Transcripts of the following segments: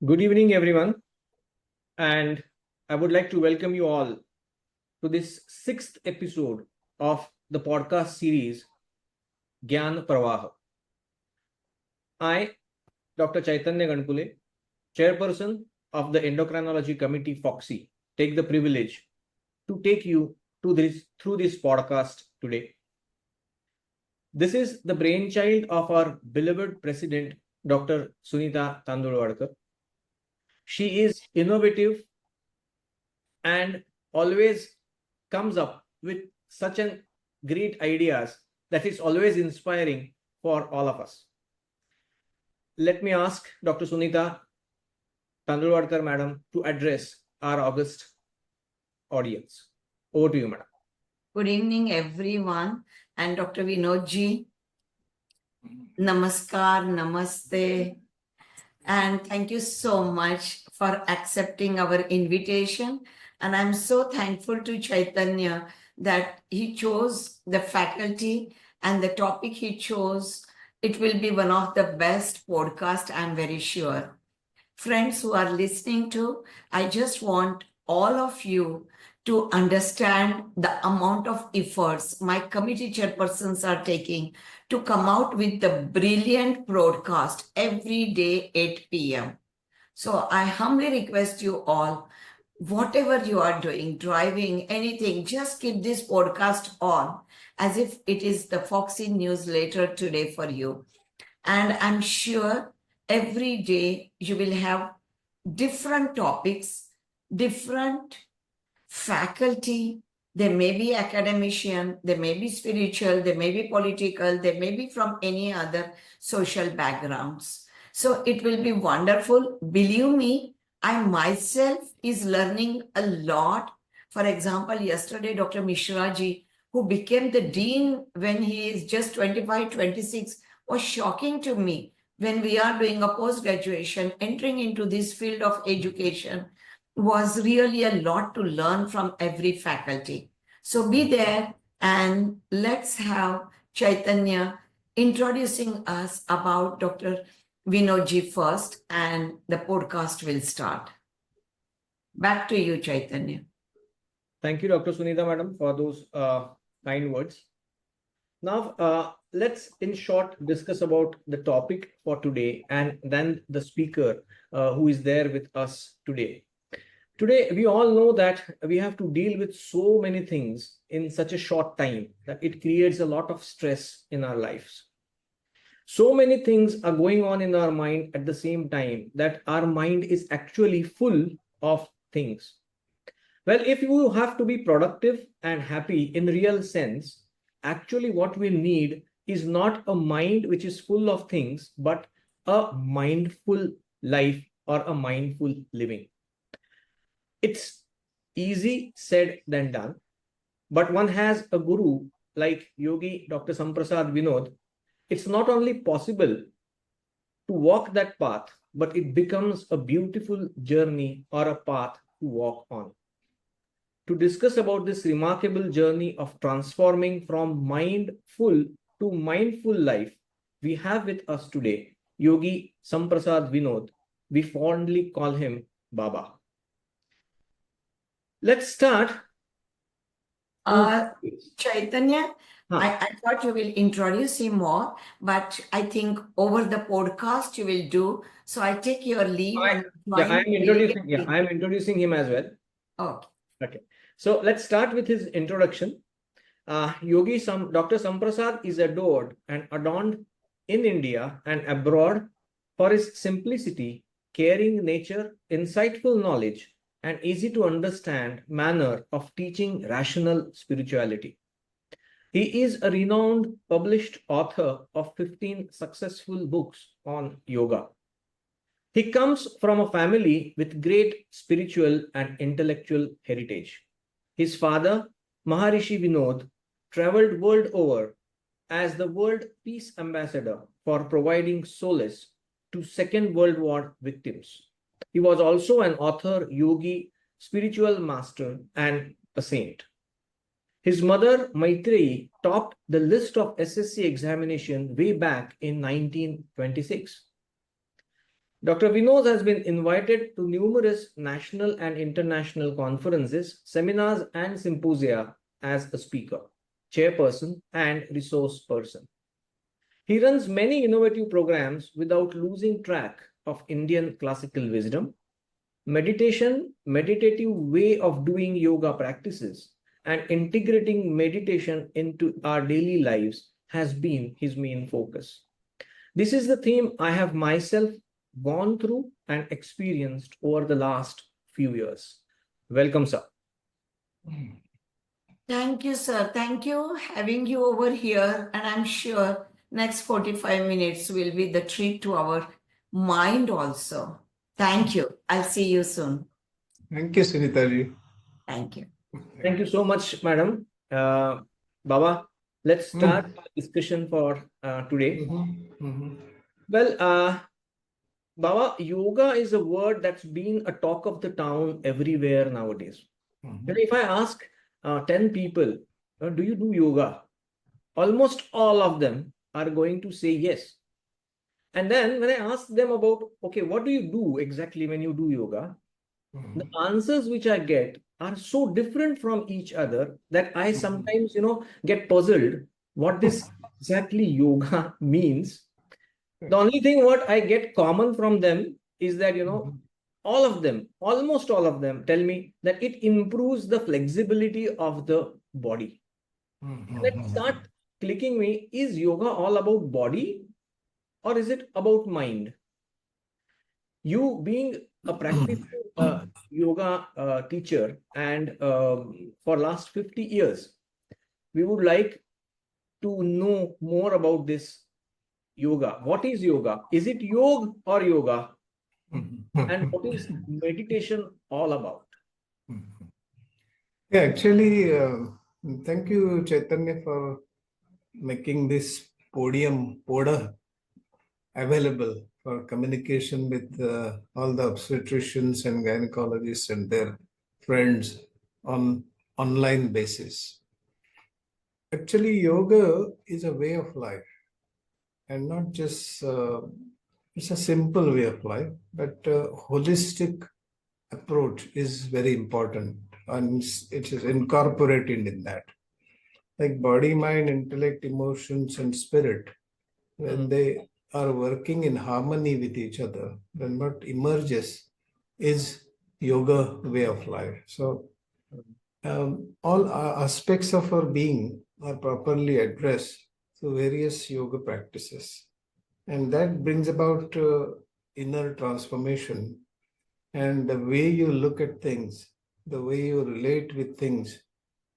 Good evening, everyone, and I would like to welcome you all to this sixth episode of the podcast series Gyan Pravah. I, Dr. Chaitanya Ganpule, Chairperson of the Endocrinology Committee Fogsi, take the privilege to take you through this podcast today. This is the brainchild of our beloved President, Dr. Sunita Tandulwadkar. She is innovative and always comes up with such an great ideas that is always inspiring for all of us. Let me ask Dr. Sunita Tandulwadkar, madam, to address our august audience. Over to you, madam. Good evening, everyone. And Dr. Vinodji, namaskar, namaste. And thank you so much for accepting our invitation. And I'm so thankful to Chaitanya that he chose the faculty and the topic he chose. It will be one of the best podcasts, I'm very sure. Friends who are listening to, I just want all of you to understand the amount of efforts my committee chairpersons are taking to come out with the brilliant broadcast every day 8 p.m. So I humbly request you all, whatever you are doing, driving, anything, just keep this podcast on as if it is the Foxy newsletter today for you. And I'm sure every day you will have different topics, different faculty. They may be academician, they may be spiritual, they may be political, they may be from any other social backgrounds. So it will be wonderful. Believe me, I myself is learning a lot. For example, yesterday, Dr. Mishra ji, who became the dean when he is just 25, 26, was shocking to me. When we are doing a post-graduation, entering into this field of education was really a lot to learn from every faculty. So be there and let's have Chaitanya introducing us about Dr. Vinodji first, and the podcast will start. Back to you, Chaitanya. Thank you, Dr. Sunita, madam, for those kind words. Now, let's in short discuss about the topic for today and then the speaker who is there with us today. Today, we all know that we have to deal with so many things in such a short time that it creates a lot of stress in our lives. So many things are going on in our mind at the same time that our mind is actually full of things. Well, if you have to be productive and happy in real sense, actually what we need is not a mind which is full of things, but a mindful life or a mindful living. It's easy said than done, but one has a guru like Yogi Dr. Samprasad Vinod. It's not only possible to walk that path, but it becomes a beautiful journey or a path to walk on. To discuss about this remarkable journey of transforming from mindful to mindful life, we have with us today Yogi Samprasad Vinod. We fondly call him Baba. Let's start. Chaitanya, I thought you will introduce him more, but I think over the podcast you will do. So I take your leave. I am introducing him as well. Okay. So let's start with his introduction. Dr. Samprasad is adored and adorned in India and abroad for his simplicity, caring nature, insightful knowledge, and easy to understand manner of teaching rational spirituality. He is a renowned published author of 15 successful books on yoga. He comes from a family with great spiritual and intellectual heritage. His father, Maharishi Vinod, traveled world over as the World Peace Ambassador for providing solace to Second World War victims. He was also an author, yogi, spiritual master, and a saint. His mother, Maitreyi, topped the list of SSC examination way back in 1926. Dr. Vinod has been invited to numerous national and international conferences, seminars, and symposia as a speaker, chairperson, and resource person. He runs many innovative programs without losing track of Indian classical wisdom, meditation, meditative way of doing yoga practices, and integrating meditation into our daily lives has been his main focus. This is the theme I have myself gone through and experienced over the last few years. Welcome, sir. Thank you, sir. Thank you having you over here. And I'm sure next 45 minutes will be the treat to our mind also. Thank you. I'll see you soon. Thank you, Sunita ji. Thank you. Thank you so much, madam. Baba, let's start our discussion for today. Well, Baba, yoga is a word that's been a talk of the town everywhere nowadays. If I ask 10 people, do you do yoga? Almost all of them are going to say yes. And then when I ask them about, okay, what do you do exactly when you do yoga? The answers which I get are so different from each other that I sometimes, get puzzled what this exactly yoga means. The only thing what I get common from them is that, all of them, almost all of them tell me that it improves the flexibility of the body. Let's start clicking me, is yoga all about body or is it about mind? You being a practicing yoga teacher and for last 50 years, we would like to know more about this yoga. What is yoga? Is it yoga or yoga? And what is meditation all about? Yeah, actually, thank you, Chaitanya, for making this poda available for communication with all the obstetricians and gynecologists and their friends on online basis. Actually, yoga is a way of life and not just, it's a simple way of life, but holistic approach is very important and it is incorporated in that. Like body, mind, intellect, emotions, and spirit, when they are working in harmony with each other, then what emerges is yoga way of life. So all aspects of our being are properly addressed through various yoga practices. And that brings about inner transformation. And the way you look at things, the way you relate with things,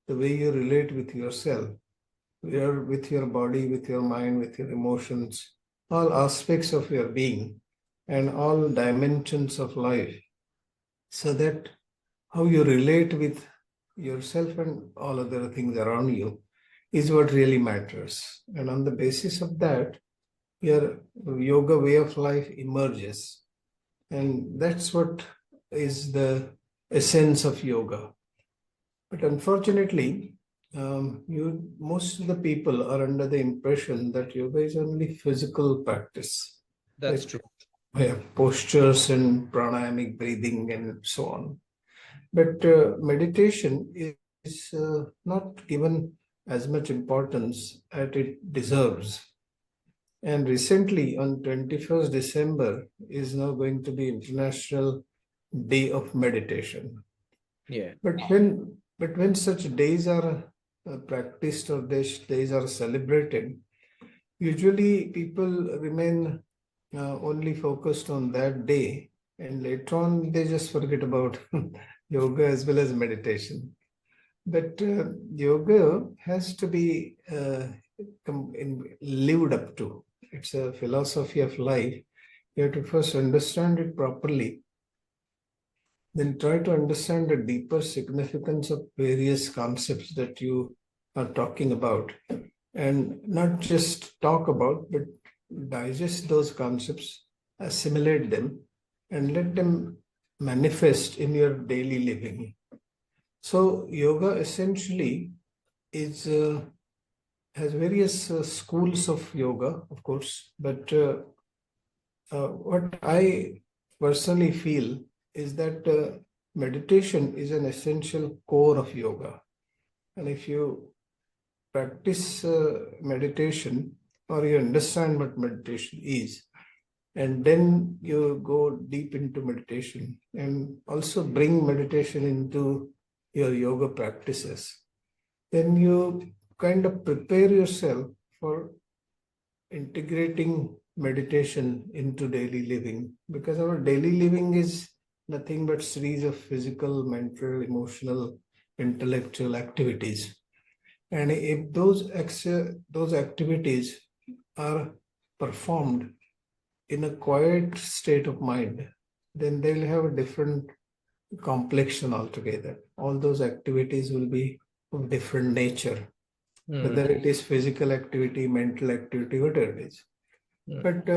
the way you relate with yourself, with your body, with your mind, with your emotions, all aspects of your being and all dimensions of life, so that how you relate with yourself and all other things around you is what really matters. And on the basis of that, your yoga way of life emerges. And that's what is the essence of yoga. But unfortunately, most of the people are under the impression that yoga is only physical practice. That's true. Yeah, postures and pranayamic breathing and so on. But meditation is not given as much importance as it deserves. And recently, on 21st December, is now going to be International Day of Meditation. Yeah. But when such days are practiced or days are celebrated, usually people remain only focused on that day, and later on they just forget about yoga as well as meditation. But yoga has to be lived up to. It's a philosophy of life. You have to first understand it properly, then try to understand the deeper significance of various concepts that you are talking about, and not just talk about, but digest those concepts, assimilate them, and let them manifest in your daily living. So yoga essentially is has various schools of yoga, of course, but what I personally feel is that meditation is an essential core of yoga. And if you practice meditation, or you understand what meditation is, and then you go deep into meditation and also bring meditation into your yoga practices, then you kind of prepare yourself for integrating meditation into daily living, because our daily living is nothing but series of physical, mental, emotional, intellectual activities. And if those activities are performed in a quiet state of mind, then they'll have a different complexion altogether. All those activities will be of different nature, whether it is physical activity, mental activity, whatever it is. But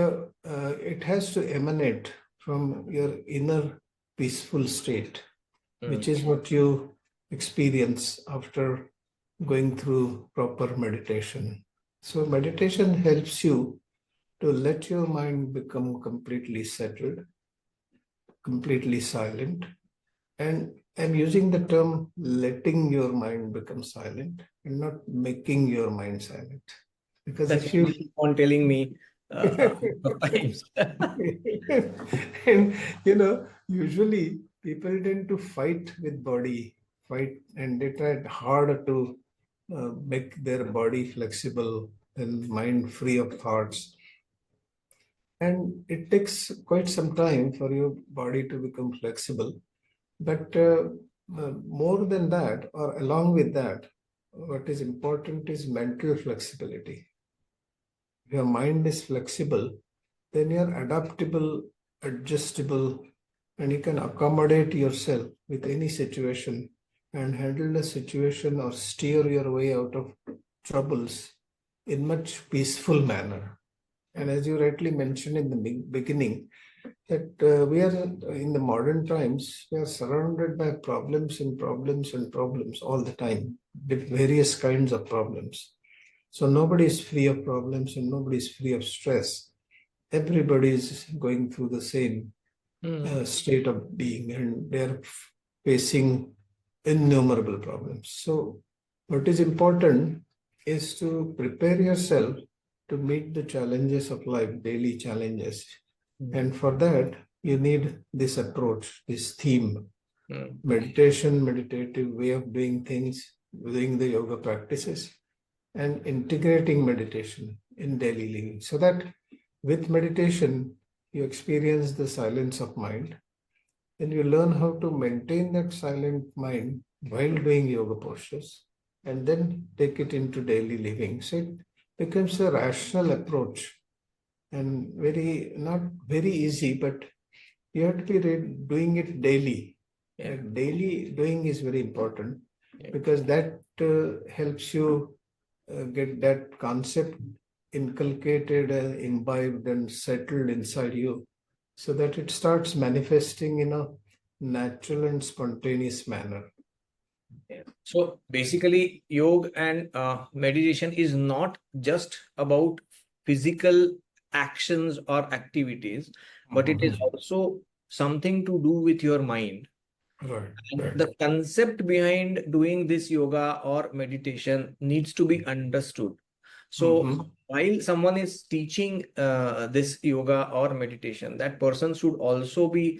it has to emanate from your inner peaceful state, which is what you experience after going through proper meditation. So meditation helps you to let your mind become completely settled, completely silent. And I'm using the term letting your mind become silent and not making your mind silent. Because That's if what you you keep on telling me a couple of times. and usually people tend to fight with body, and they try hard to make their body flexible and mind free of thoughts. And it takes quite some time for your body to become flexible. But more than that, or along with that, what is important is mental flexibility. If your mind is flexible, then you're adaptable, adjustable, and you can accommodate yourself with any situation and handle the situation or steer your way out of troubles in much peaceful manner. And as you rightly mentioned in the beginning, that we are in the modern times, we are surrounded by problems and problems and problems all the time, with various kinds of problems. So nobody is free of problems and nobody is free of stress. Everybody is going through the same state of being, and they're facing innumerable problems. So what is important is to prepare yourself to meet the challenges of life, daily challenges. And for that, you need this approach, this theme, meditation, meditative way of doing things, doing the yoga practices, and integrating meditation in daily living, so that with meditation, you experience the silence of mind, and you learn how to maintain that silent mind while doing yoga postures, and then take it into daily living. So it becomes a rational approach, and not very easy, but you have to be doing it daily. Daily doing is very important, because that helps you get that concept inculcated and imbibed and settled inside you, so that it starts manifesting in a natural and spontaneous manner. So basically, yoga and meditation is not just about physical actions or activities, but it is also something to do with your mind. Right. And the concept behind doing this yoga or meditation needs to be understood. So while someone is teaching this yoga or meditation, that person should also be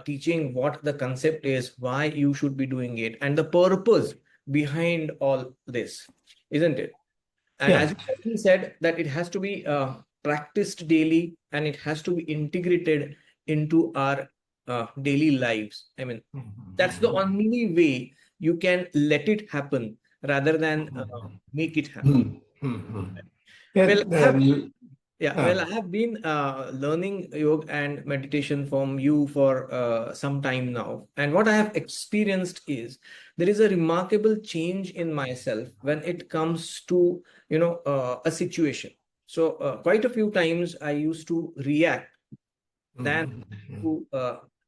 teaching what the concept is, why you should be doing it, and the purpose behind all this, isn't it? And as you said, that it has to be practiced daily and it has to be integrated into our daily lives. I mean, that's the only way you can let it happen rather than make it happen. Well, I have been learning yoga and meditation from you for some time now. And what I have experienced is there is a remarkable change in myself when it comes to, a situation. So quite a few times I used to react than to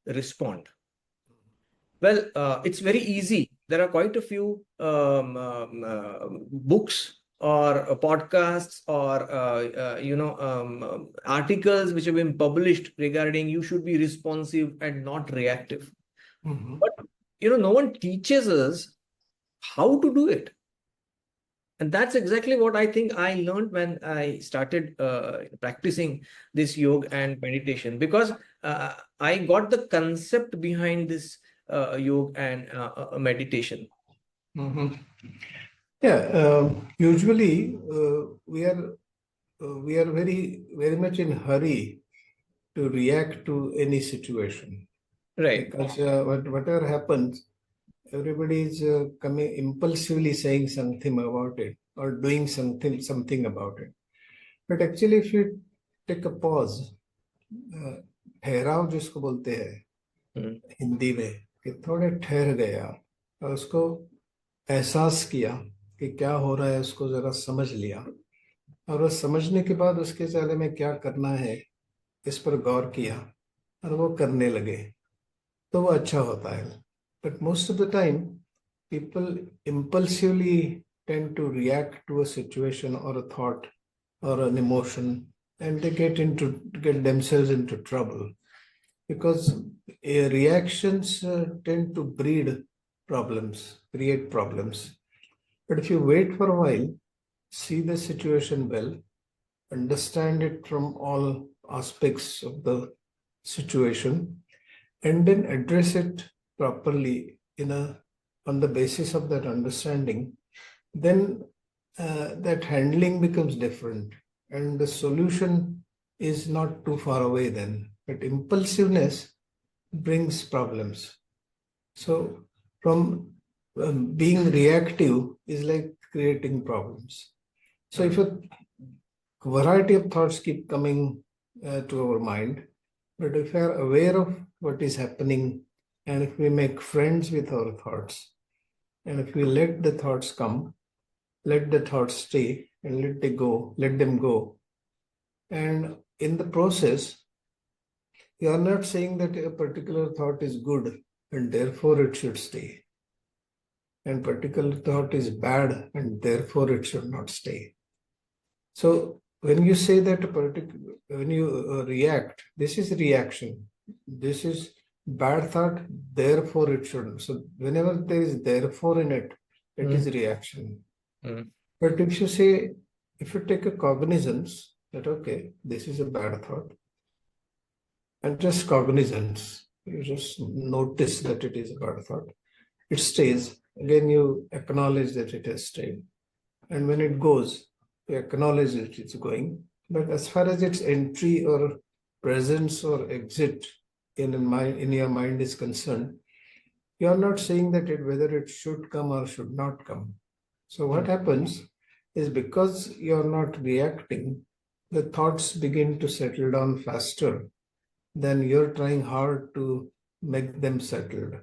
respond. Well, it's very easy. There are quite a few books or podcasts or articles which have been published regarding you should be responsive and not reactive. Mhm. But no one teaches us how to do it. And that's exactly what I think I learned when I started practicing this yoga and meditation, because I got the concept behind this yoga and meditation. Mhm. Yeah, usually we are very much in hurry to react to any situation, Right. because whatever happens, everybody is coming impulsively saying something about it or doing something about it. But actually, if you take a pause, ठहराव जिसको बोलते हैं हिंदी में, कि थोड़े ठहर गया और उसको एहसास किया कि क्या हो रहा है, उसको जरा समझ लिया, और वो समझने के बाद उसके बारे में क्या करना है इस पर गौर किया और वो करने लगे, तो वो अच्छा होता है. But most of the time people impulsively tend to react to a situation or a thought or an emotion, and they get themselves into trouble, because reactions tend to create problems. But if you wait for a while, see the situation well, understand it from all aspects of the situation, and then address it properly on the basis of that understanding, then that handling becomes different, and the solution is not too far away then. But impulsiveness brings problems. So from being reactive is like creating problems. So if a variety of thoughts keep coming to our mind, but if we are aware of what is happening, and if we make friends with our thoughts, and if we let the thoughts come, let the thoughts stay, and let them go. And in the process, you are not saying that a particular thought is good and therefore it should stay, and particular thought is bad and therefore it should not stay. So when you say that when you react, this is reaction. This is bad thought, therefore it shouldn't. So whenever there is therefore in it, it is reaction. But if you take a cognizance that, okay, this is a bad thought, and just cognizance, you just notice that it is a bad thought, it stays. Again, you acknowledge that it has stayed. And when it goes, you acknowledge that it's going. But as far as its entry or presence or exit in your mind is concerned, you are not saying that whether it should come or should not come. So what happens is, because you are not reacting, the thoughts begin to settle down faster than you're trying hard to make them settled.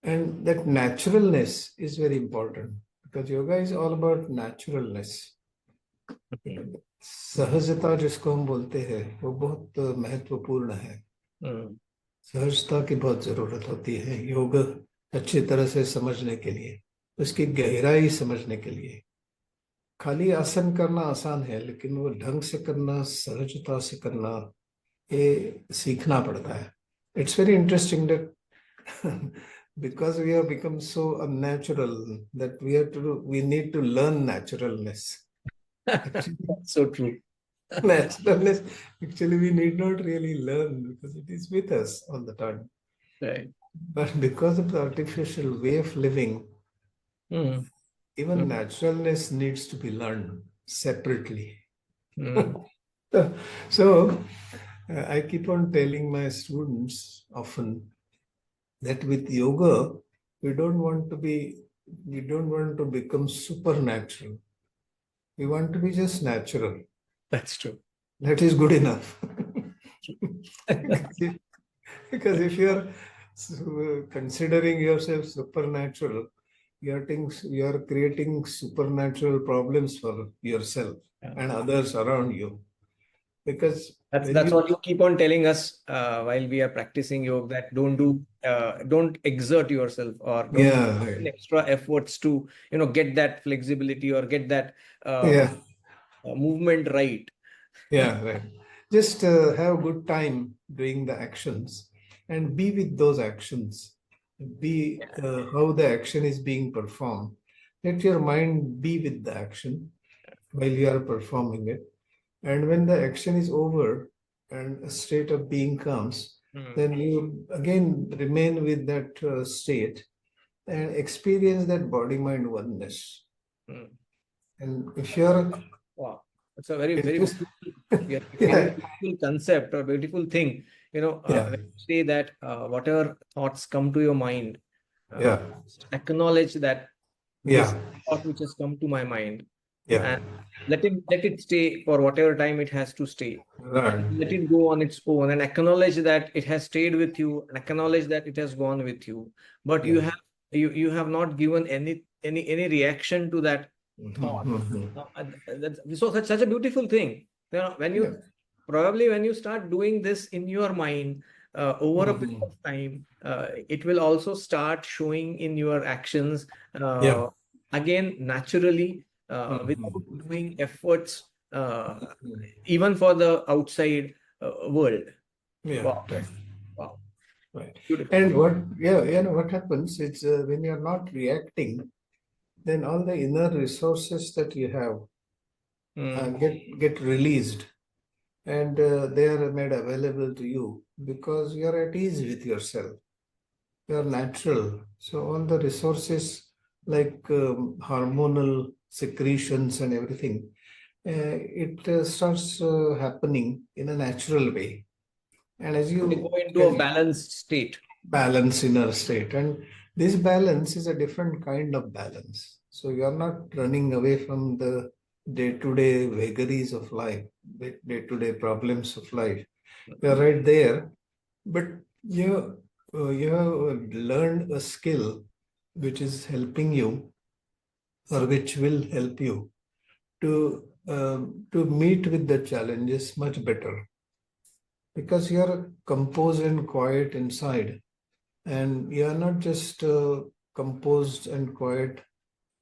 And that naturalness is very important, because yoga is all about naturalness. सहजता जिसको हम बोलते हैं, वो बहुत महत्वपूर्ण है. सहजता की बहुत जरूरत होती है योग अच्छी तरह से समझने के लिए, उसकी गहराई समझने के लिए. खाली आसन करना आसान है, लेकिन वो ढंग से करना, सहजता से करना, ये सीखना पड़ता है. It's very interesting that because we have become so unnatural that we need to learn naturalness. So true. Naturalness, actually, we need not really learn, because it is with us all the time. Right. But because of the artificial way of living, even naturalness needs to be learned separately. So I keep on telling my students often that with yoga, we don't want to become supernatural. We want to be just natural. That's true. That is good enough. Because if you are considering yourself supernatural, you are creating supernatural problems for yourself and others around you. Because that's what you keep on telling us while we are practicing yoga, that don't do don't exert yourself or don't Yeah, put right. extra efforts to get that flexibility or get that Yeah, movement right. yeah, right. Just have good time doing the actions and be with those actions. Be how the action is being performed. Let your mind be with the action while you are performing it. And when the action is over and a state of being comes, Hmm. then you again remain with that state and experience that body mind oneness. Hmm. And if you're, Wow, it's a very, if very this, beautiful, yeah, very yeah, beautiful concept or beautiful thing. yeah, When you say that whatever thoughts come to your mind, uh, yeah, just acknowledge that this yeah, thought which has come to my mind, yeah, and let it stay for whatever time it has to stay. right, Let it go on its own, and acknowledge that it has stayed with you, and acknowledge that it has gone with you. But yeah. you have not given any reaction to that thought. Mhm. So such a beautiful thing. When Yeah. when you start doing this in your mind over a period Mhm. of time, it will also start showing in your actions Yeah. again naturally, without Mhm. doing efforts, even for the outside world. Yeah, Wow, right, wow, right. beautiful. And what happens is when you're not reacting, then all the inner resources that you have Mm, get released, and they are made available to you because you're at ease with yourself. You're natural. So all the resources like hormonal secretions and everything, it starts happening in a natural way. And as they go you into a can balanced state. balance inner state, and this balance is a different kind of balance. So you're not running away from the day-to-day vagaries of life, the day-to-day problems of life. You're right there, but you have learned a skill which is helping you, or which will help you to meet with the challenges much better, because you're composed and quiet inside, and you are not just composed and quiet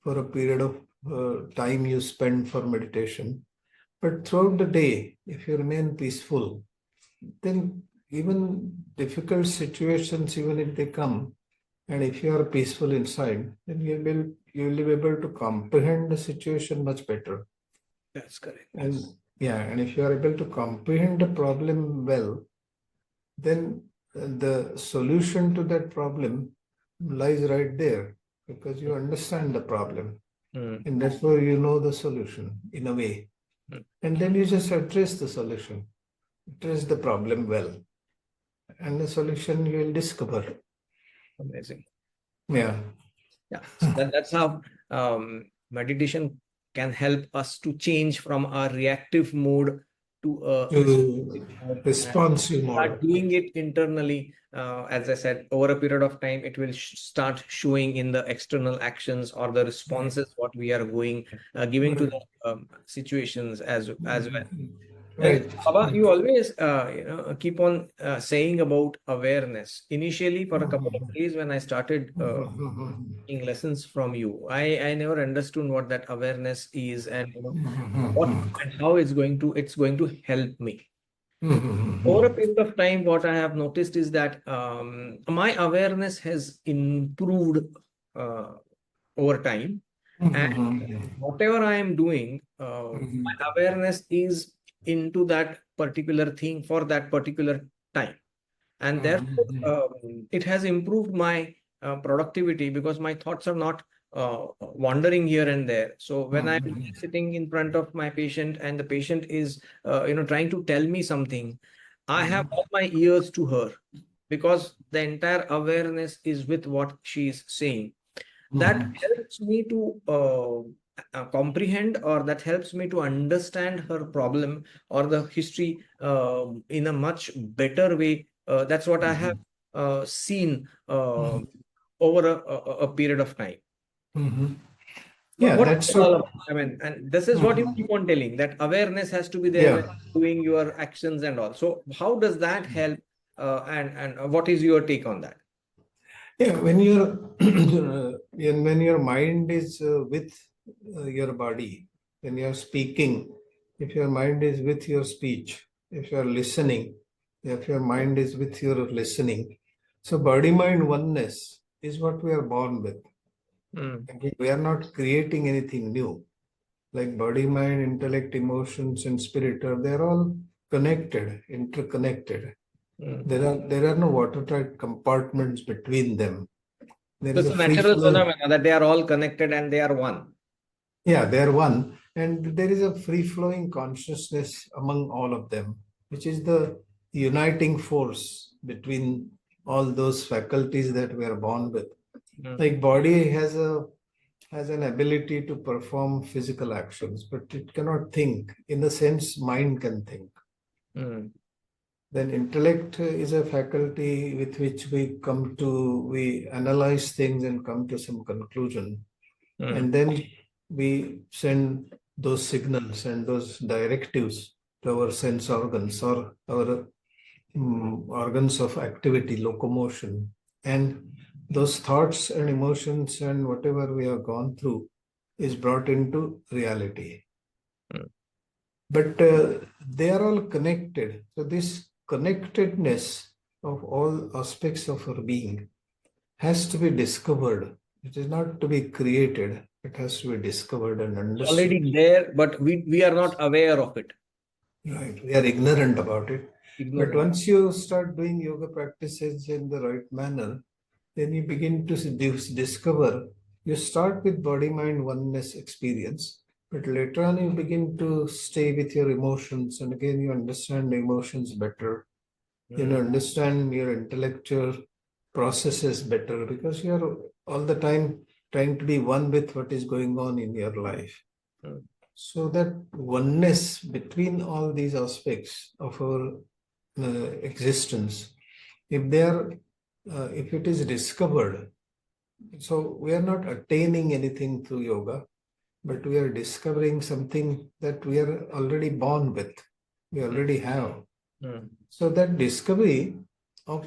for a period of time you spend for meditation, but throughout the day, if you remain peaceful, then even difficult situations, even if they come, and if you are peaceful inside, then you will be able to comprehend the situation much better. That's correct. And yeah, and if you are able to comprehend the problem well, then the solution to that problem lies right there, because you understand the problem, Mm, and that's where you know the solution in a way. mm, And then you just address the solution, address the problem well, and the solution you will discover. amazing. Yeah. Yeah, so that's how meditation can help us to change from a reactive mode to a To responsive mode, and responsive start mode. doing it internally. As I said, over a period of time, it will start showing in the external actions or the responses what we are giving to Right. the situations as well. And Right. Baba, you always keep on saying about awareness. Initially, for a couple of days when I started taking lessons from you, I never understood what that awareness is, and what and how it's going to help me. Over a period of time, what I have noticed is that my awareness has improved uh, over time, and whatever I am doing, my awareness is into that particular thing for that particular time, and therefore it has improved my productivity because my thoughts are not wandering here and there. So when I'm sitting in front of my patient and the patient is trying to tell me something, I have all my ears to her because the entire awareness is with what she is saying. That helps me to comprehend, or that helps me to understand her problem or the history in a much better way. That's what I have seen over a period of time. Yeah, What is that's it all what. about? I mean, and this is what you keep on telling, that awareness has to be there when Yeah. doing your actions and all. So how does that help? And what is your take on that? Yeah, when you're when your mind is with your body, when you're speaking, if your mind is with your speech, if you're listening, if your mind is with your listening, so body mind oneness is what we are born with. Mm, We are not creating anything new. Like body, mind, intellect, emotions, and spirit they're all connected, interconnected. mm. There are no watertight compartments between them. There So is it's a a free natural flowing. phenomena that they are all connected and they are one. Yeah, they are one, and there is a free flowing consciousness among all of them, which is the uniting force between all those faculties that we are born with. Mm, Like body has an ability to perform physical actions, but it cannot think. In the sense, mind can think. mm, Then intellect is a faculty with which we analyze things and come to some conclusion. mm, And then we send those signals and those directives to our sense organs or our organs of activity, locomotion. And those thoughts and emotions and whatever we have gone through is brought into reality. mm. But they are all connected. So, this connectedness of all aspects of our being has to be discovered. It is not to be created, it has to be discovered and It's understood. already there, but we are not aware of it. Right. We are ignorant about it. But Ignorant. once you start doing yoga practices in the right manner, then you begin to discover. You start with body mind oneness experience, but later on you begin to stay with your emotions, and again you understand emotions better. You Mm, understand your intellectual processes better because you're all the time trying to be one with what is going on in your life. mm, So that oneness between all these aspects of our existence, if it is discovered, so we are not attaining anything through yoga, but we are discovering something that we are already born with, we already have. mm, So that discovery of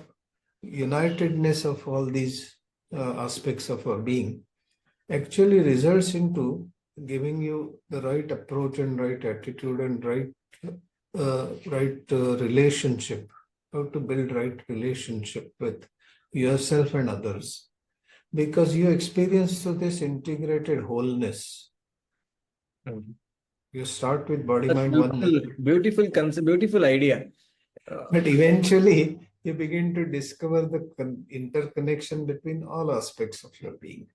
unitedness of all these aspects of our being actually results into giving you the right approach and right attitude and right relationship, how to build right relationship with yourself and others, because you experience this integrated wholeness. mm. You start with body That's mind oneness, beautiful, beautiful concept, beautiful idea. but eventually you begin to discover the interconnection between all aspects of your being.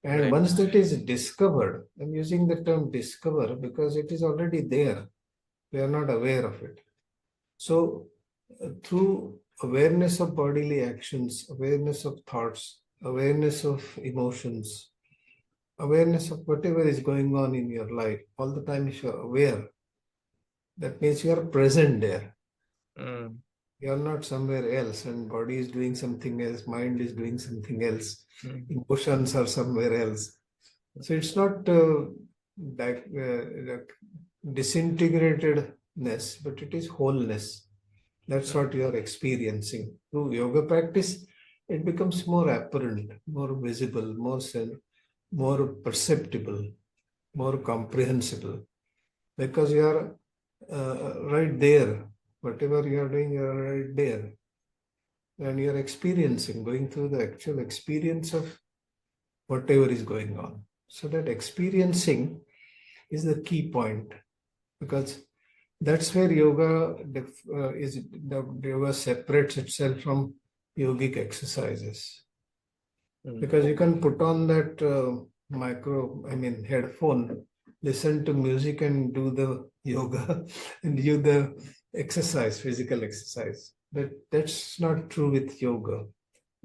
And Right. once that is discovered, I'm using the term discover because it is already there. We are not aware of it. So, through awareness of bodily actions, awareness of thoughts, awareness of emotions, awareness of whatever is going on in your life, all the time if you're aware, that means you are present there. Mm, You are not somewhere else, and body is doing something else, mind is doing something else, mm, emotions are somewhere else. So it's not like disintegratedness, but it is wholeness. That's what you are experiencing. Through yoga practice, it becomes more apparent, more visible, more perceptible, more comprehensible, because you are right there. Whatever you are doing, you are right there. And you are experiencing, going through the actual experience of whatever is going on. So that experiencing is the key point, because that's where yoga separates itself from yogic exercises, mm. because you can put on that headphone, listen to music and do the yoga and do the exercise, physical exercise. But that's not true with yoga.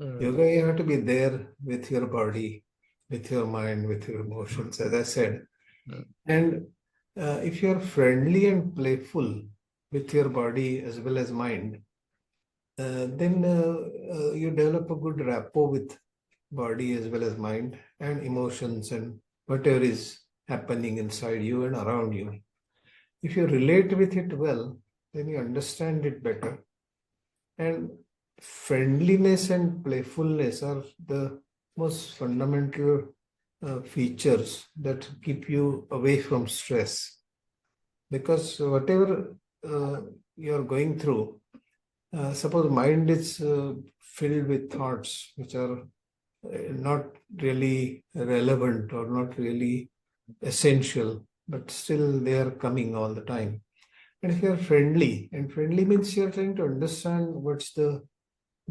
Mm, Yoga, you have to be there with your body, with your mind, with your emotions, as I said. mm, And if you're friendly and playful with your body as well as mind, then you develop a good rapport with body as well as mind and emotions and whatever is happening inside you and around you. If you relate with it well, then you understand it better. And friendliness and playfulness are the most fundamental features that keep you away from stress. Because whatever you're going through, suppose mind is filled with thoughts which are not really relevant or not really essential, but still they are coming all the time. And if you're friendly, and friendly means you're trying to understand what's the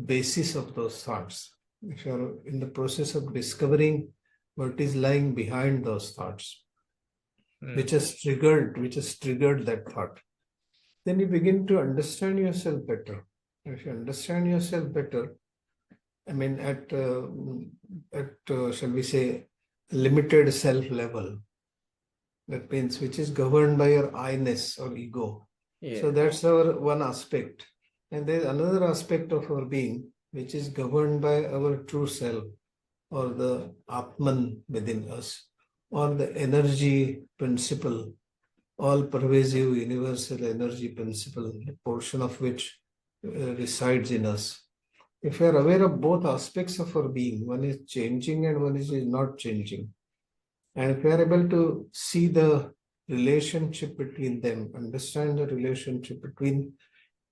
basis of those thoughts. If you're in the process of discovering what is lying behind those thoughts, which has triggered that thought, then you begin to understand yourself better. If you understand yourself better, I mean, at shall we say, limited self level, that means which is governed by your I-ness or ego. Yeah. So that's our one aspect. And there's another aspect of our being, which is governed by our true self, or the Atman within us, or the energy principle, all pervasive universal energy principle, a portion of which resides in us. If we are aware of both aspects of our being, one is changing and one is not changing, and if we are able to see the relationship between them, understand the relationship between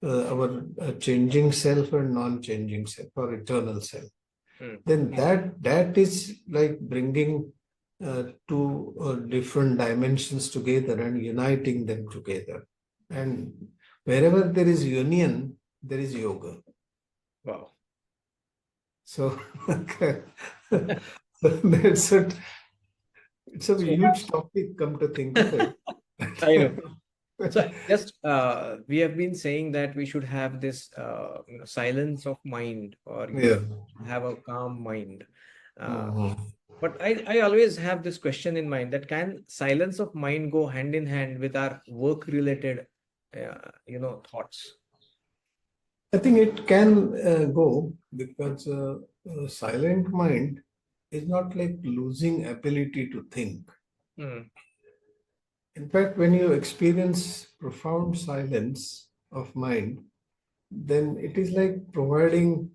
our changing self and non-changing self or eternal self, then that is like bringing two different dimensions together and uniting them together. And wherever there is union, there is yoga. Wow. So that's it. It's a huge topic, come to think of it. I know. So just we have been saying that we should have this silence of mind, or have a calm mind. But I always have this question in mind, that can silence of mind go hand in hand with our work related thoughts? I think it can go, because silent mind is not like losing ability to think. In fact, when you experience profound silence of mind, then it is like providing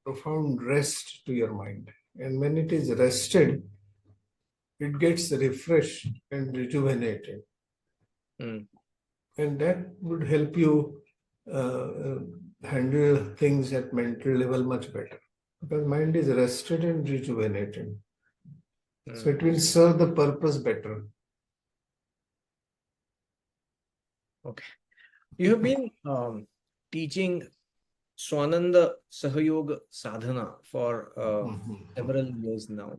profound rest to your mind. And when it is rested, it gets refreshed and rejuvenated. And that would help you handle things at mental level much better, because mind is rested and rejuvenated. So it will serve the purpose better. Okay. You have been teaching Swananda Sahayoga Sadhana for several years now.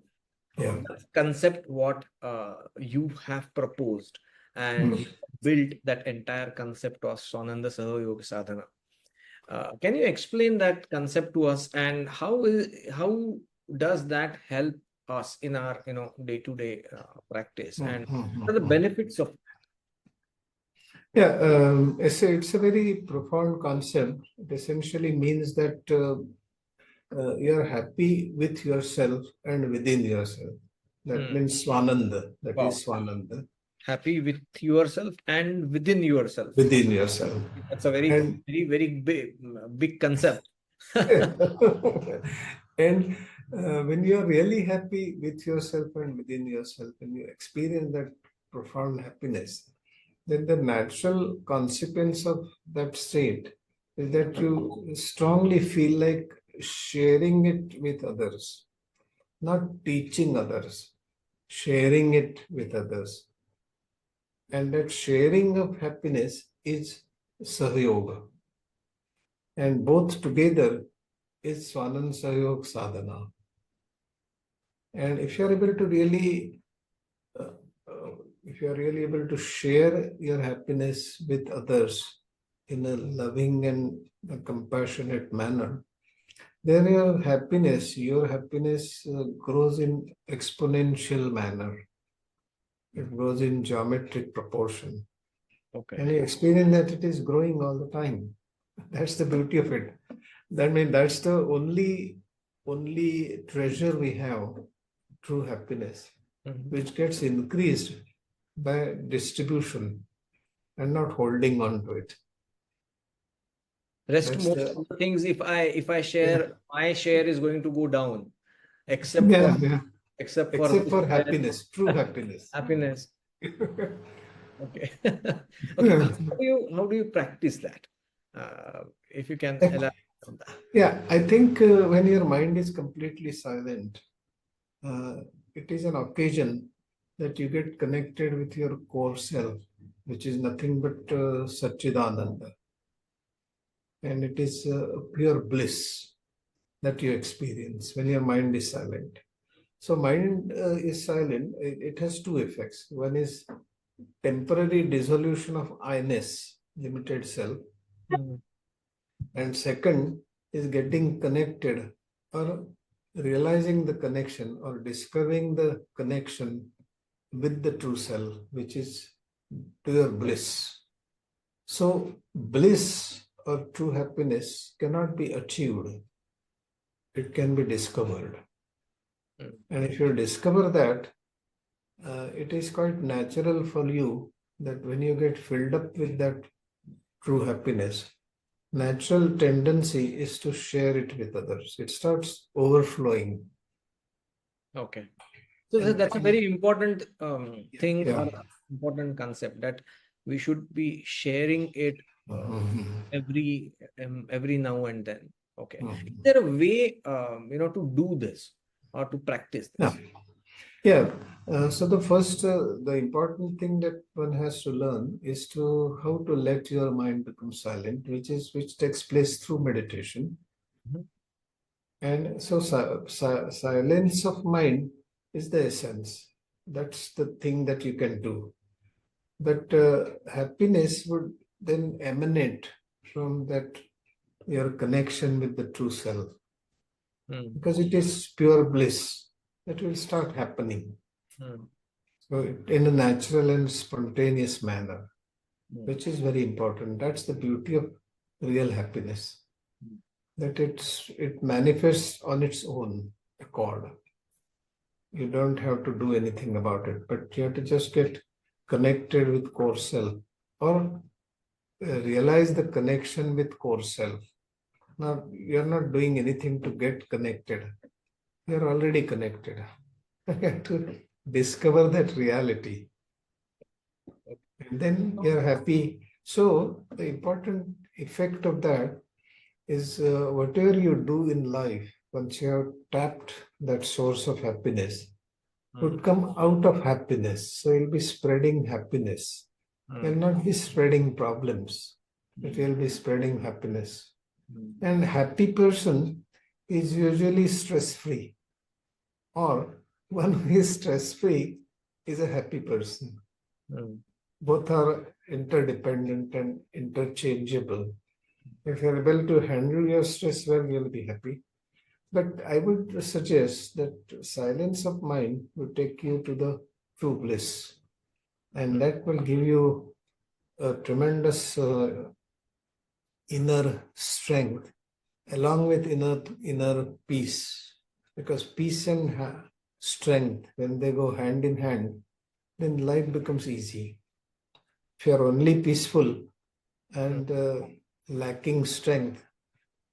Yeah. That concept, what you have proposed and built that entire concept of Swananda Sahayoga Sadhana. Can you explain that concept to us, and how does that help us in our day-to-day practice, and what are the benefits of? Yeah, it's a very profound concept. It essentially means that you are happy with yourself and within yourself. That means Swananda. That is Swananda. Happy with yourself and within yourself. Within yourself. That's a very, very big concept. And when you are really happy with yourself and within yourself, and you experience that profound happiness, then the natural consequence of that state is that you strongly feel like sharing it with others, not teaching others, sharing it with others. And that sharing of happiness is Sahayoga. And both together is Swanand Sahayog Sadhana. And if you are able to really able to share your happiness with others in a loving and a compassionate manner, then your happiness grows in exponential manner. It grows in geometric proportion. Okay. And you experience that it is growing all the time. That's the beauty of it. That means that's the only treasure we have, true happiness, which gets increased by distribution and not holding on to it. Rest That's most the of the things, if I share, my share is going to go down, except yeah, for yeah. except for Except this for happiness, true happiness. happiness. Okay. Okay. How do you practice that? If you can elaborate on that. Yeah, I think when your mind is completely silent, uh, it is an occasion that you get connected with your core self, which is nothing but Satchidananda. And it is pure bliss that you experience when your mind is silent. So mind is silent. It has two effects. One is temporary dissolution of I-ness, limited self, Mm, and second is getting connected or realizing the connection or discovering the connection with the true self, which is pure bliss. So bliss or true happiness cannot be achieved. It can be discovered. mm, And if you discover that, it is quite natural for you that when you get filled up with that true happiness, natural tendency is to share it with others. It starts overflowing. Okay. So And that's a very important thing, yeah. or important concept, that we should be sharing it Mhm. every now and then. Okay. Is Mhm. there a way to do this or to practice Yeah. this? Yeah. So the important thing that one has to learn is to how to let your mind become silent, which takes place through meditation. Mhm. And so silence of mind is the essence. That's the thing that you can do. But happiness would then emanate from that your connection with the true self, Mm, because it is pure bliss that will start happening. mm, So in a natural and spontaneous manner, mm, which is very important. That's the beauty of real happiness, mm, that it manifests on its own accord. You don't have to do anything about it, but you have to just get connected with core self, or realize the connection with core self. Now, you're not doing anything to get connected. You're already connected. You have to discover that reality, and then you're happy. So the important effect of that is whatever you do in life, once you have tapped that source of happiness, mm, would come out of happiness. So you'll be spreading happiness. You'll mm, not be spreading problems, but mm, you'll be spreading happiness. mm, And happy person is usually stress-free, or one who is stress-free is a happy person. mm, Both are interdependent and interchangeable. If you're able to handle your stress well, you'll be happy. But I would suggest that silence of mind would take you to the true bliss, and that will give you a tremendous inner strength along with inner peace. Because peace and strength, when they go hand in hand, then life becomes easy. If you're only peaceful mm, and lacking strength,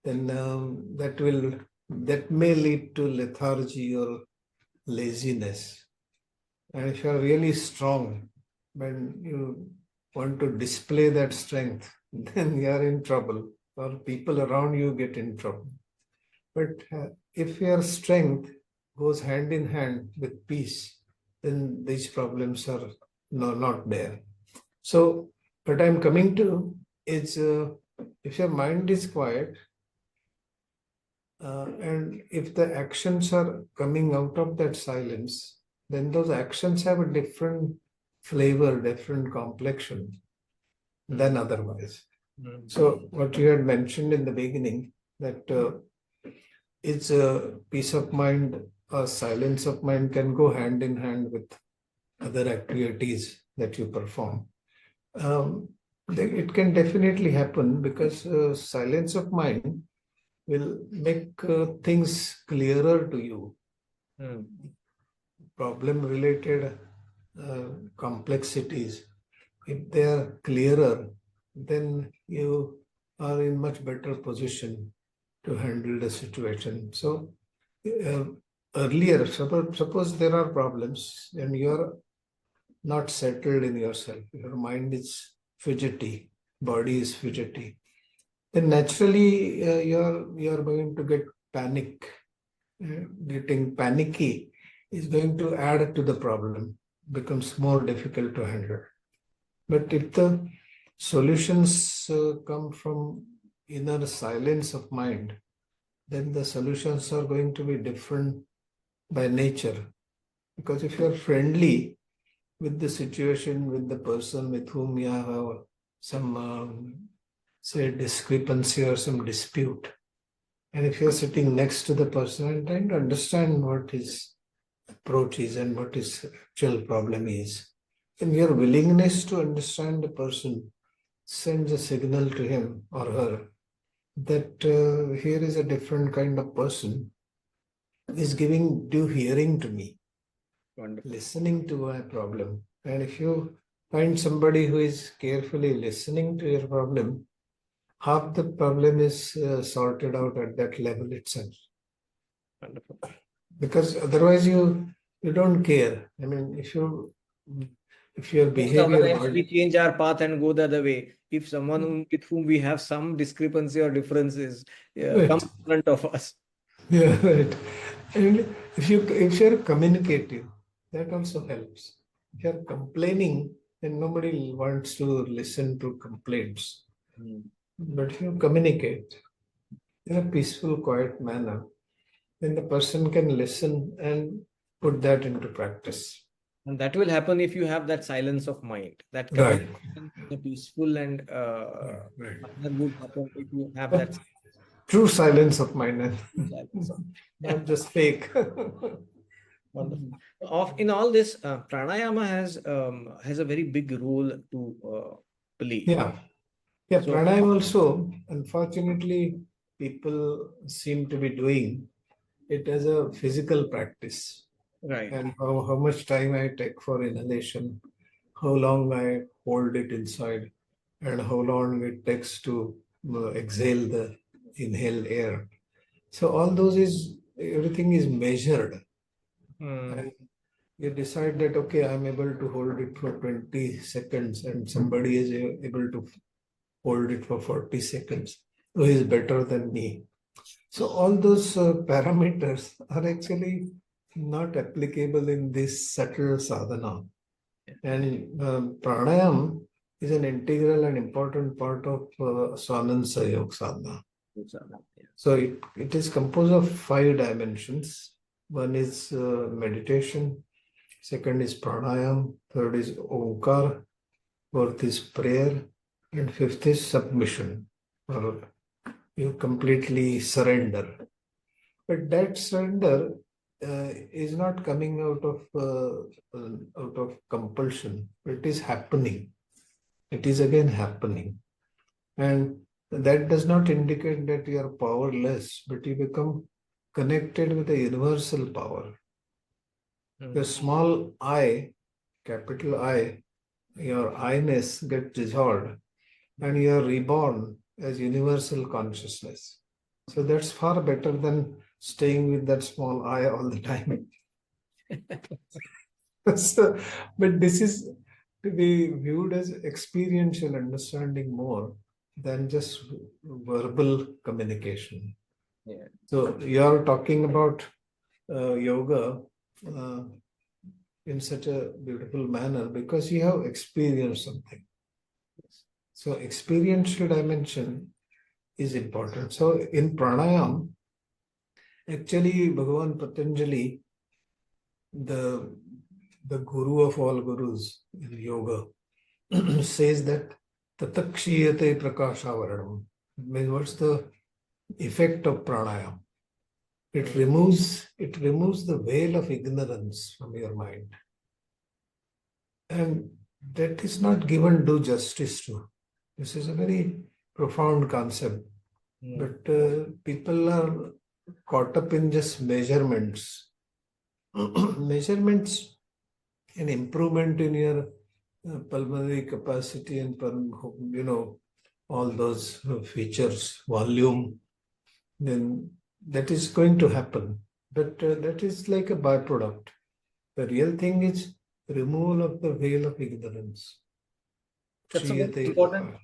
then that may lead to lethargy or laziness. And if you're really strong, when you want to display that strength, then you're in trouble, or people around you get in trouble. But if your strength goes hand in hand with peace, then these problems are not there. So, what I'm coming to is if your mind is quiet, and if the actions are coming out of that silence, then those actions have a different flavor, different complexion than otherwise. mm, So, what you had mentioned in the beginning, that it's a peace of mind, a silence of mind can go hand in hand with other activities that you perform. Um, it can definitely happen, because silence of mind will make things clearer to you. mm, Problem related complexities, if they are clearer, then you are in much better position to handle the situation. So earlier, suppose there are problems and you're not settled in yourself, your mind is fidgety, body is fidgety, then naturally you're going to get panic. Getting panicky is going to add to the problem, becomes more difficult to handle. But if the solutions come from inner silence of mind, then the solutions are going to be different by nature. Because if you're friendly with the situation, with the person with whom you have some, say, discrepancy or some dispute, and if you're sitting next to the person and trying to understand what his approach is and what his actual problem is, and your willingness to understand the person sends a signal to him or her that here is a different kind of person, is giving due hearing to me, Wonderful. listening to my problem. And if you find somebody who is carefully listening to your problem, half the problem is sorted out at that level itself. Wonderful. Because otherwise you don't care. I mean, if your behavior, We change our path and go the other way. If someone with whom we have some discrepancy or differences Right. comes in front of us. Yeah, right. And if you're communicative, that also helps. If you're complaining, then nobody wants to listen to complaints. But if you communicate in a peaceful, quiet manner, then the person can listen and put that into practice. And that will happen if you have that silence of mind. That Right. communication in a peaceful and Right. manner would happen if you have that True silence of mind, and silence. not just fake. Wonderful. In all this, pranayama has a very big role to play. Yeah. Yeah, So- pranayama also, unfortunately, people seem to be doing it as a physical practice. Right. And how much time I take for inhalation, how long I hold it inside, and how long it takes to exhale the inhaled air. So all those everything is measured. And you decide that, okay, I'm able to hold it for 20 seconds and somebody is able to hold it for 40 seconds, who is better than me. So all those parameters are actually not applicable in this subtle sadhana. And pranayam is an integral and important part of Swanansa Yoga sadhana. So it is composed of 5 dimensions. One is meditation, second is pranayam, third is omkar, fourth is prayer, and fifth is submission, or you completely surrender. But that surrender is not coming out of compulsion. It is happening. It is again happening. And that does not indicate that you are powerless, but you become connected with a universal power. The small I, capital I, your I-ness gets dissolved and you are reborn as universal consciousness. So that's far better than staying with that small I all the time. So, but this is to be viewed as experiential understanding more than just verbal communication. Yeah. So you're talking about yoga in such a beautiful manner because you have experienced something. So experiential dimension is important. So in pranayam, actually Bhagavan Patanjali, the guru of all gurus in yoga, says that tatakshiyate prakashavaranam. Means what's the effect of pranayam? It removes the veil of ignorance from your mind. And that is not given due justice to. This is a very profound concept. But people are caught up in just measurements. Measurements, an improvement in your pulmonary capacity and all those features, volume, then that is going to happen. But that is like a byproduct. The real thing is removal of the veil of ignorance. That's a very Shriyate. important,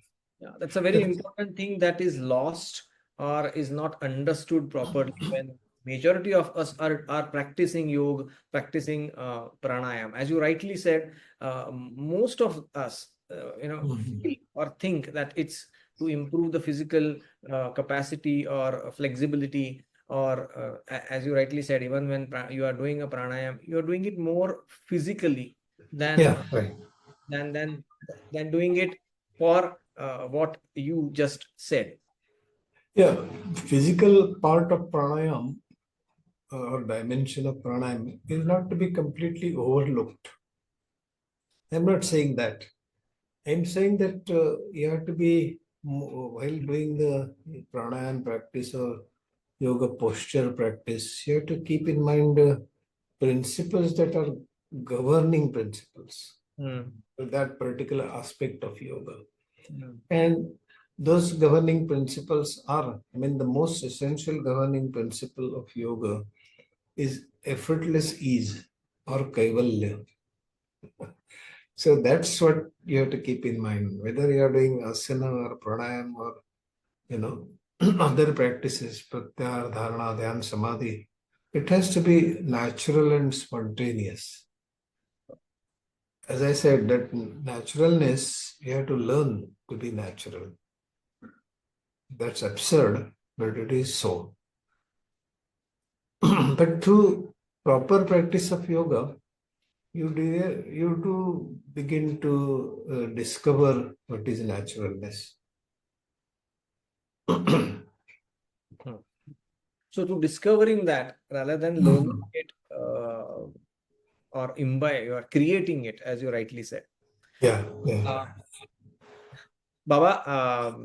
yeah, that's a very Yes. important thing that is lost or is not understood properly when majority of us are practicing yoga, practicing pranayam. As you rightly said, most of us, Mhm. feel or think that it's to improve the physical capacity or flexibility, or as you rightly said, even when you are doing a pranayam, you are doing it more physically than Yeah, right. than than than doing it for what you just said. Yeah, physical part of pranayam or dimension of pranayam is not to be completely overlooked. I'm not saying that. I'm saying that you have to be, while doing the pranayam practice or yoga posture practice, you have to keep in mind principles that are governing principles Mm, for that particular aspect of yoga. mm, And those governing principles are, I mean, the most essential governing principle of yoga is effortless ease or kaivalya. So that's what you have to keep in mind, whether you are doing asana or pranayam or, you know, other practices, pratyahara, dharana, dhyan, samadhi. It has to be natural and spontaneous. As I said, that naturalness, you have to learn to be natural. That's absurd, but it is so. But through proper practice of yoga, you do begin to discover what is naturalness. mm. So to discovering that rather than learning it or imbibe or creating it, as you rightly said. Yeah, yeah. Uh, Baba,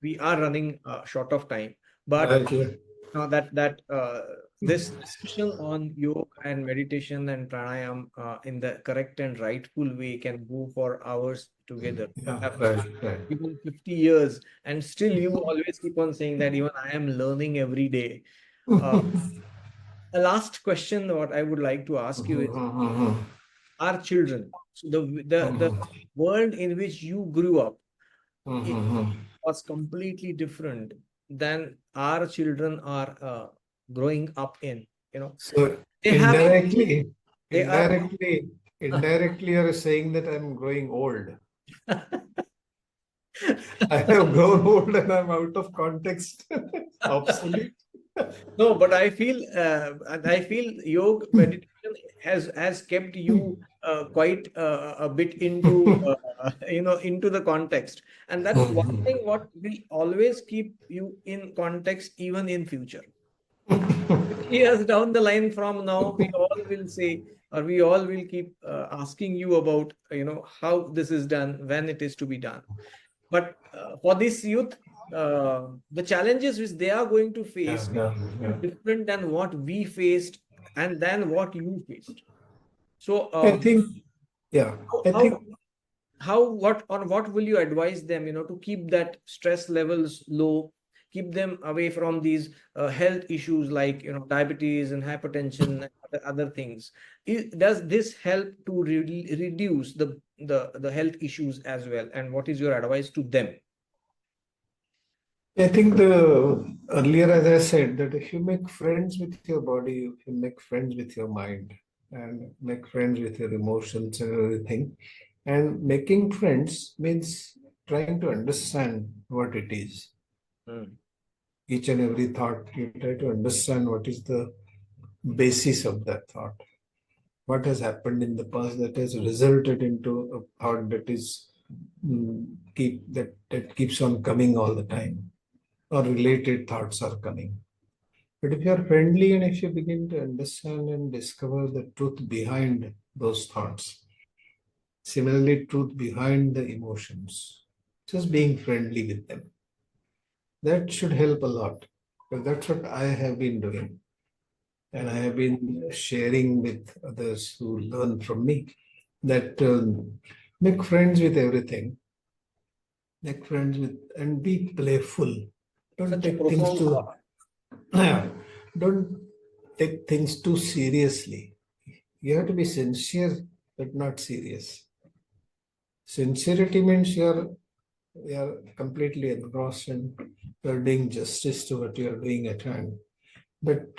we are running short of time, but Right, yeah. now that this discussion on yoga and meditation and pranayam in the correct and rightful way can go for hours together. Yeah, Perhaps right, right. even 50 years, and still you always keep on saying that even I am learning every day. Uh, a last question what I would like to ask you is, our children, so the world in which you grew up, it was completely different than our children are growing up in. So They have indirectly, they are indirectly, indirectly, you're saying that I'm growing old. I have grown old and I'm out of context, obsolete. no, but I feel yoga meditation has kept you quite a bit into into the context, and that's one thing what will always keep you in context even in future. 50 years down the line from now, we all will say, or we all will keep asking you about, how this is done, when it is to be done. But for this youth, the challenges which they are going to Yeah, face yeah, will yeah. be different than what we faced and than what you faced. So, I think, yeah, how, I how think, what will you advise them, to keep that stress levels low, keep them away from these health issues like, diabetes and hypertension and other things. Does this help to reduce the health issues as well, and what is your advice to them? I think the earlier, as I said, that if you make friends with your body, if you make friends with your mind, and make friends with your emotions and everything, and making friends means trying to understand what it is. Mm, Each and every thought, you try to understand what is the basis of that thought. What has happened in the past that has resulted into a thought that is that keeps on coming all the time, or related thoughts are coming. But if you are friendly and if you begin to understand and discover the truth behind those thoughts, similarly, truth behind the emotions, just being friendly with them, that should help a lot. Because that's what I have been doing. And I mm, have been sharing with others who learn from me that make friends with everything. make friends with, and be playful. Don't Such a take things profound too, thought. don't take things too seriously. You have to be sincere, but not serious. Sincerity means you're completely engrossed and you're doing justice to what you're doing at hand. But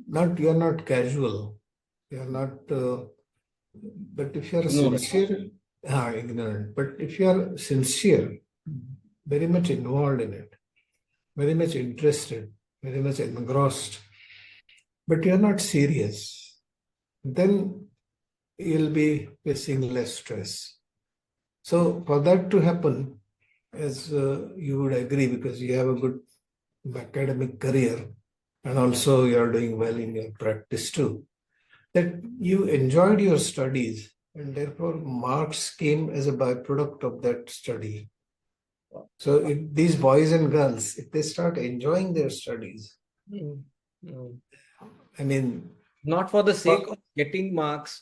not you're not casual. You're not. But if you're Ignorant. sincere, ignorant. But if you're sincere, very much involved in it, very much interested, very much engrossed, but you're not serious, then you'll be facing less stress. So for that to happen, as you would agree, because you have a good academic career and also you're doing well in your practice too, that you enjoyed your studies and therefore marks came as a byproduct of that study. So if these boys and girls, if they start enjoying their studies, Mm, mm. I mean, Not for the sake of getting marks,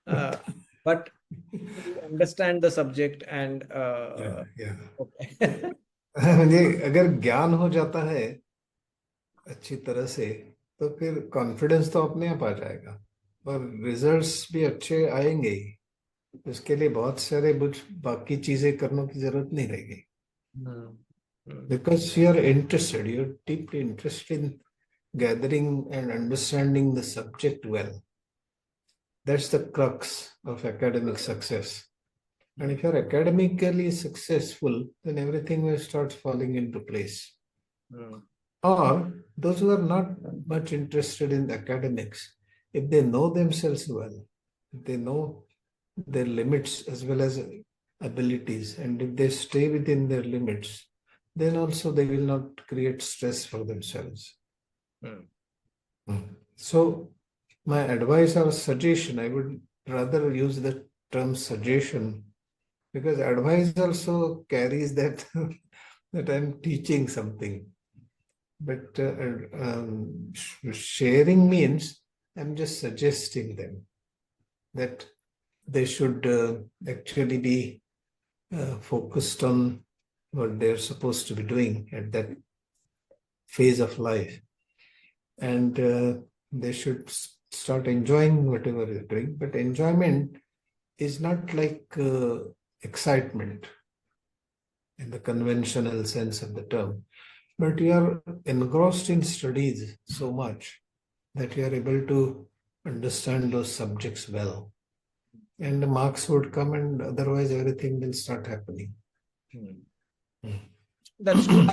uh, but to understand the subject and yeah. okay. म्हणजे अगर ज्ञान हो जाता है अच्छी तरह से तो फिर कॉन्फिडेंस तो अपने आप आ जाएगा और रिजल्ट्स भी अच्छे आएंगे ही उसके लिए बहुत सारे कुछ बाकी चीजें करने की जरूरत नहीं रहेगी Mm, mm, because you are interested, you're deeply interested in gathering and understanding the subject well. That's the crux of academic success. And if you're academically successful, then everything will start falling into place. mm, Or those who are not much interested in academics, if they know themselves well, if they know their limits as well as abilities, and if they stay within their limits, then also they will not create stress for themselves. mm. So, my advice or suggestion, I would rather use the term suggestion because advice also carries that that I'm teaching something. But sharing means I'm just suggesting them that they should actually be focused on what they're supposed to be doing at that phase of life. And they should start enjoying whatever they're doing. But enjoyment is not like excitement in the conventional sense of the term, but you are engrossed in studies so much that you are able to understand those subjects well. And the marks would come, and otherwise, everything will start happening. That's true.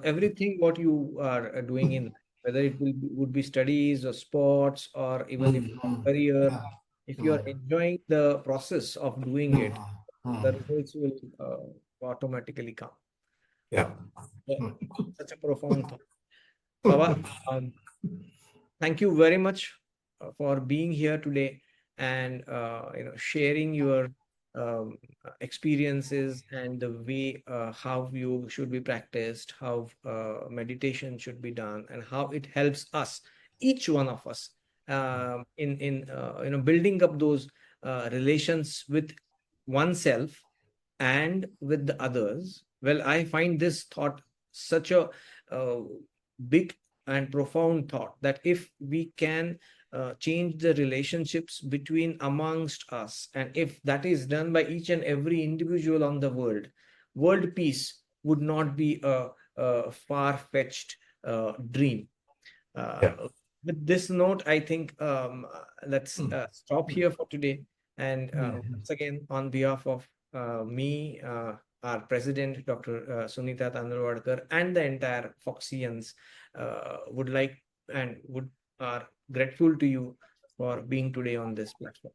Everything what you are doing in, whether it would be studies or sports or even if career, Yeah. if you are enjoying the process of doing it, the results will automatically come. Yeah. Yeah, such a profound thought. Baba, thank you very much for being here today and sharing your experiences and the way how you should be practiced, how meditation should be done, and how it helps us, each one of us, in building up those relations with oneself and with the others. Well, I find this thought such a big and profound thought that if we can change the relationships between amongst us, and if that is done by each and every individual on the world peace would not be a far-fetched dream. Yeah. With this note, I think let's stop here for today. And once again, on behalf of me, our president, Dr. Sunita Tandulwadkar, and the entire Foxians, would like and would are grateful to you for being today on this platform.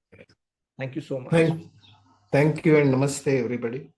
Thank you so much. Thank you and namaste, everybody.